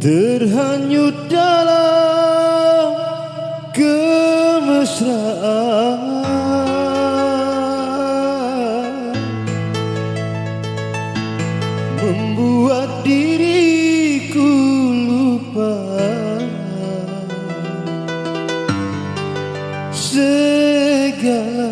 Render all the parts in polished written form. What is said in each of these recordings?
terhanyut dalam kemesraan, membuat diriku lupa segalanya.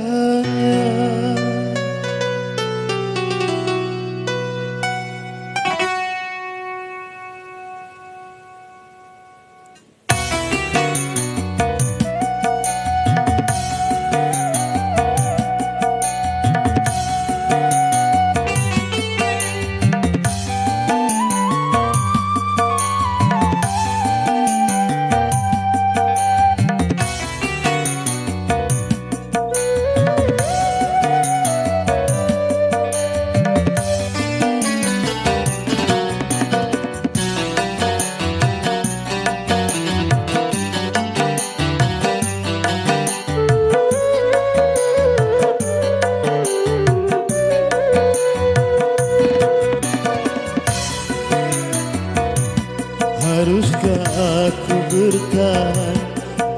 Haruskah aku bertahan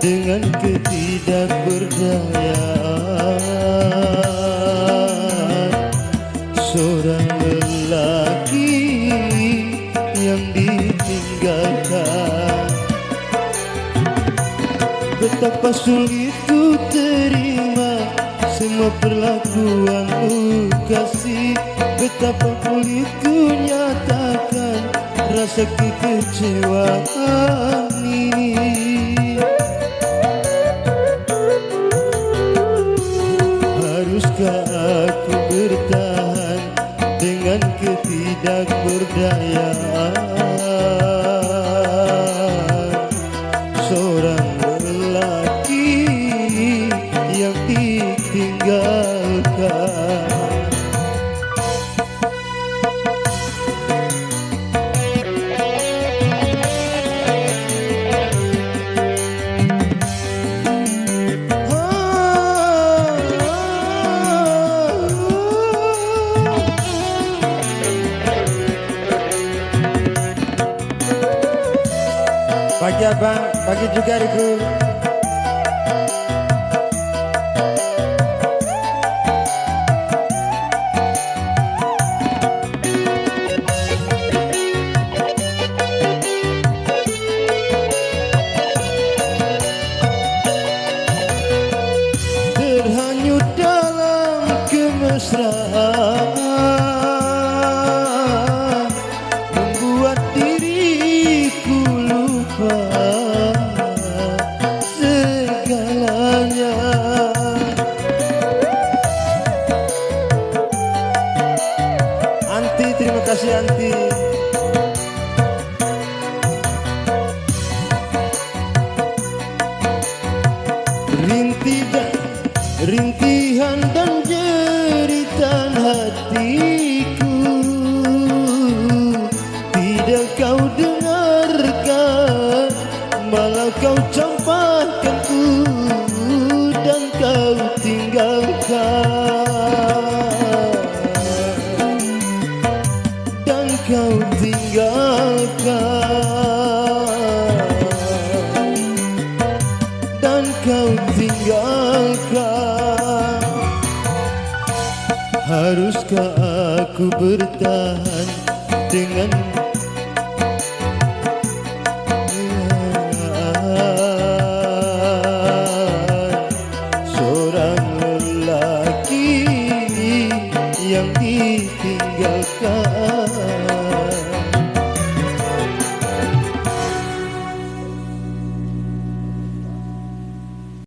dengan ketidakberdayaan seorang lelaki yang ditinggalkan? Betapa sulit ku terima semua perlakuanmu kasih, betapa sulit ku nyatakan rasa kekecewaan ini. Haruskah aku bertahan dengan ketidakberdayaan seorang lelaki yang ditinggalkan? Bagi abang, bagi juga Riku. Terhanyut dalam kemesraan, membuat diriku lupa segalanya. Anti, terima kasih Anti. Rintihan dan jeritan hatiku tidak kau dengarkan, malah kau campakkanku dan kau tinggalkan, dan kau tinggalkan, dan kau tinggalkan. Haruskah aku bertahan dengan